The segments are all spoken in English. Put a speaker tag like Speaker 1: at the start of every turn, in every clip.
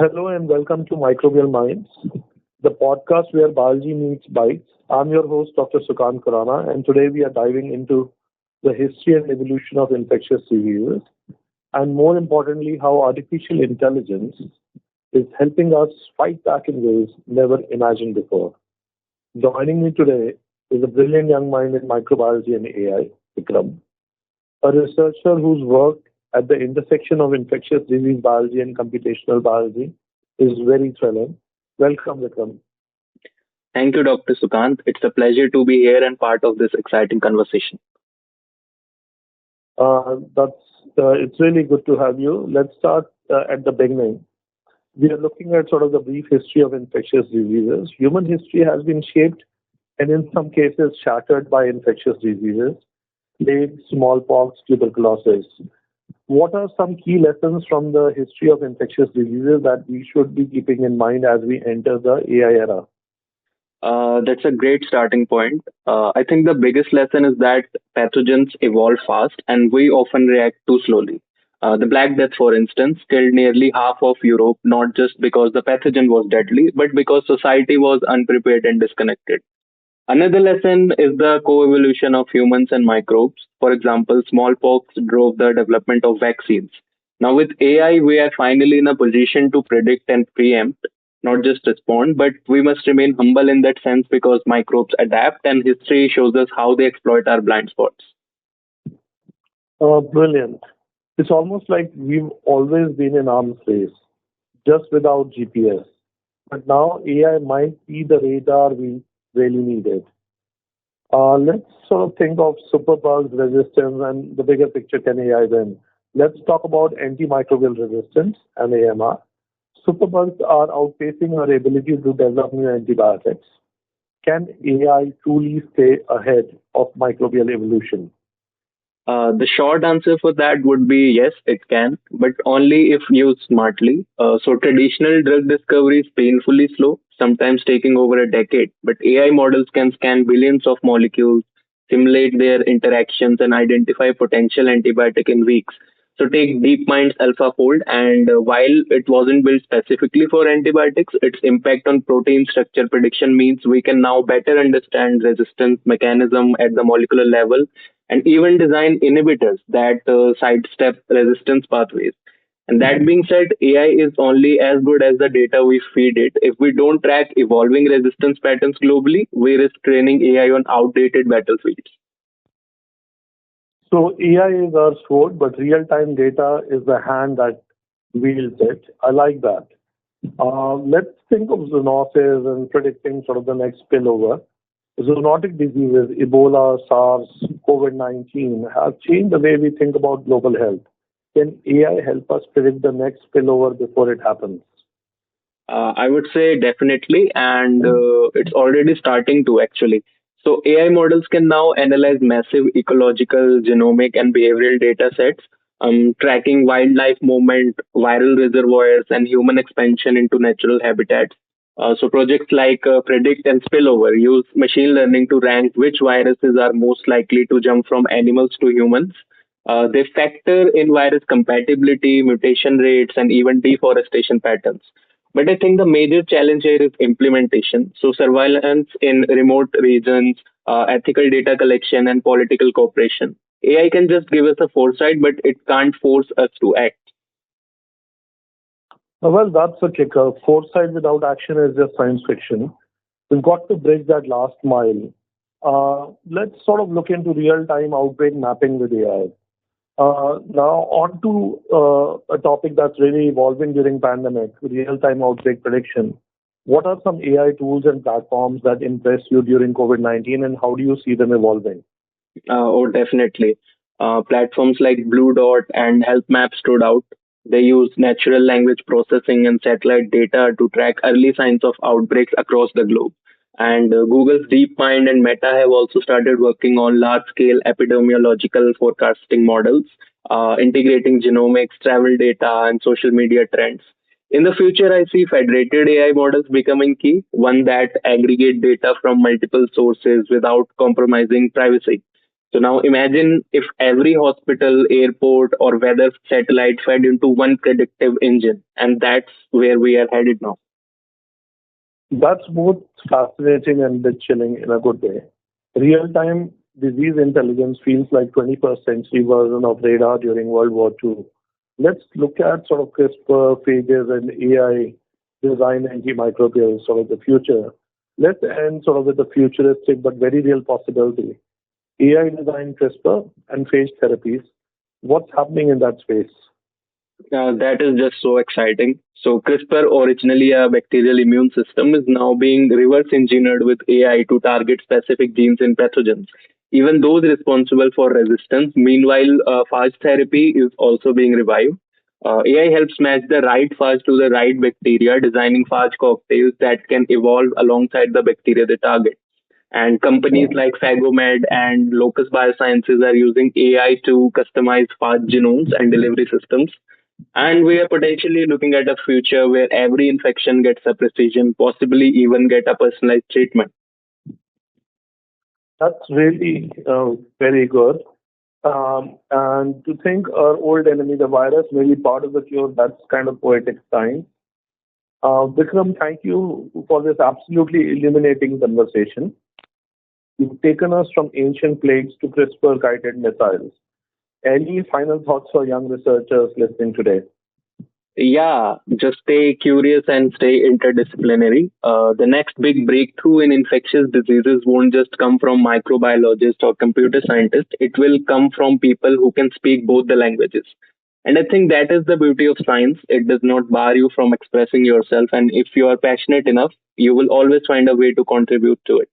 Speaker 1: Hello and welcome to Microbial Minds, the podcast where biology meets bites. I'm your host, Dr. Sukant Khurana, and today we are diving into the history and evolution of infectious diseases, and more importantly, how artificial intelligence is helping us fight back in ways never imagined before. Joining me today is a brilliant young mind in microbiology and AI, Bikram, a researcher whose work at the intersection of infectious disease biology and computational biology is very thrilling. Welcome, Vikram.
Speaker 2: Thank you, Dr. Sukant. It's a pleasure to be here and part of this exciting conversation.
Speaker 1: That's it's really good to have you. Let's start at the beginning. We are looking at sort of the brief history of infectious diseases. Human history has been shaped and in some cases shattered by infectious diseases, plague, smallpox, tuberculosis. What are some key lessons from the history of infectious diseases that we should be keeping in mind as we enter the AI era?
Speaker 2: That's a great starting point. I think the biggest lesson is that pathogens evolve fast and we often react too slowly. The Black Death, for instance, killed nearly half of Europe, not just because the pathogen was deadly, but because society was unprepared and disconnected. Another lesson is the co-evolution of humans and microbes. For example, smallpox drove the development of vaccines. Now, with AI, we are finally in a position to predict and preempt, not just respond, but we must remain humble in that sense because microbes adapt and history shows us how they exploit our blind spots.
Speaker 1: Brilliant. It's almost like we've always been in arms race, just without GPS. But now AI might be the radar we really needed. Let's sort of think of superbugs resistance and the bigger picture, can AI win? Let's talk about antimicrobial resistance and AMR. Superbugs are outpacing our ability to develop new antibiotics. Can AI truly stay ahead of microbial evolution?
Speaker 2: The short answer for that would be yes, it can, but only if used smartly. So traditional drug discovery is painfully slow, sometimes taking over a decade, but AI models can scan billions of molecules, simulate their interactions, and identify potential antibiotic in weeks. So take DeepMind's AlphaFold, and while it wasn't built specifically for antibiotics, its impact on protein structure prediction means we can now better understand resistance mechanism at the molecular level and even design inhibitors that sidestep resistance pathways. And that being said, AI is only as good as the data we feed it. If we don't track evolving resistance patterns globally, we risk training AI on outdated battlefields.
Speaker 1: So AI is our sword, but real-time data is the hand that wields it. I like that. Let's think of zoonosis and predicting sort of the next spillover. Zoonotic diseases, Ebola, SARS, COVID-19 have changed the way we think about global health. Can AI help us predict the next spillover before it happens?
Speaker 2: I would say definitely, and it's already starting to actually. So AI models can now analyze massive ecological, genomic, and behavioral data sets, tracking wildlife movement, viral reservoirs, and human expansion into natural habitats. So projects like Predict and Spillover use machine learning to rank which viruses are most likely to jump from animals to humans. They factor in virus compatibility, mutation rates, and even deforestation patterns. But I think the major challenge here is implementation. So surveillance in remote regions, ethical data collection, and political cooperation. AI can just give us a foresight, but it can't force us to act.
Speaker 1: Well, that's a kicker. Foresight without action is just science fiction. We've got to bridge that last mile. Let's sort of look into real-time outbreak mapping with AI. Now, on to a topic that's really evolving during pandemic, real-time outbreak prediction. What are some AI tools and platforms that impress you during COVID-19, and how do you see them evolving?
Speaker 2: Oh, definitely. Platforms like Blue Dot and Health Map stood out. They use natural language processing and satellite data to track early signs of outbreaks across the globe. And Google's DeepMind and Meta have also started working on large scale epidemiological forecasting models, integrating genomics, travel data, and social media trends. In the future, I see federated AI models becoming key, one that aggregate data from multiple sources without compromising privacy. So now imagine if every hospital, airport, or weather satellite fed into one predictive engine, and that's where we are headed now.
Speaker 1: That's both fascinating and a bit chilling in a good way. Real-time disease intelligence feels like 21st century version of radar during World War II. Let's look at sort of CRISPR, phages, and AI-designed antimicrobials, sort of the future. Let's end sort of with a futuristic but very real possibility. AI-designed CRISPR and phage therapies. What's happening in that space?
Speaker 2: That is just so exciting. So CRISPR, originally a bacterial immune system, is now being reverse engineered with AI to target specific genes in pathogens, even those responsible for resistance. Meanwhile, phage therapy is also being revived. AI helps match the right phage to the right bacteria, designing phage cocktails that can evolve alongside the bacteria they target. And companies like Phagomed and Locus Biosciences are using AI to customize phage genomes and delivery systems. And we are potentially looking at a future where every infection gets a precision, possibly even get a personalized treatment.
Speaker 1: That's really very good. And to think our old enemy, the virus, may be part of the cure, that's kind of poetic science. Bikram, thank you for this absolutely illuminating conversation. You've taken us from ancient plagues to CRISPR guided missiles. Any final thoughts for young researchers listening today?
Speaker 2: Yeah, just stay curious and stay interdisciplinary. The next big breakthrough in infectious diseases won't just come from microbiologists or computer scientists, it will come from people who can speak both the languages. And I think that is the beauty of science. It does not bar you from expressing yourself. And if you are passionate enough, you will always find a way to contribute to it.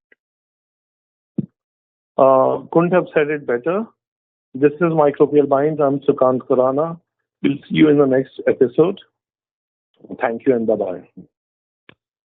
Speaker 1: Couldn't have said it better. This is Microbial Minds. I'm Sukant Khurana. We'll see you in the next episode. Thank you and bye bye.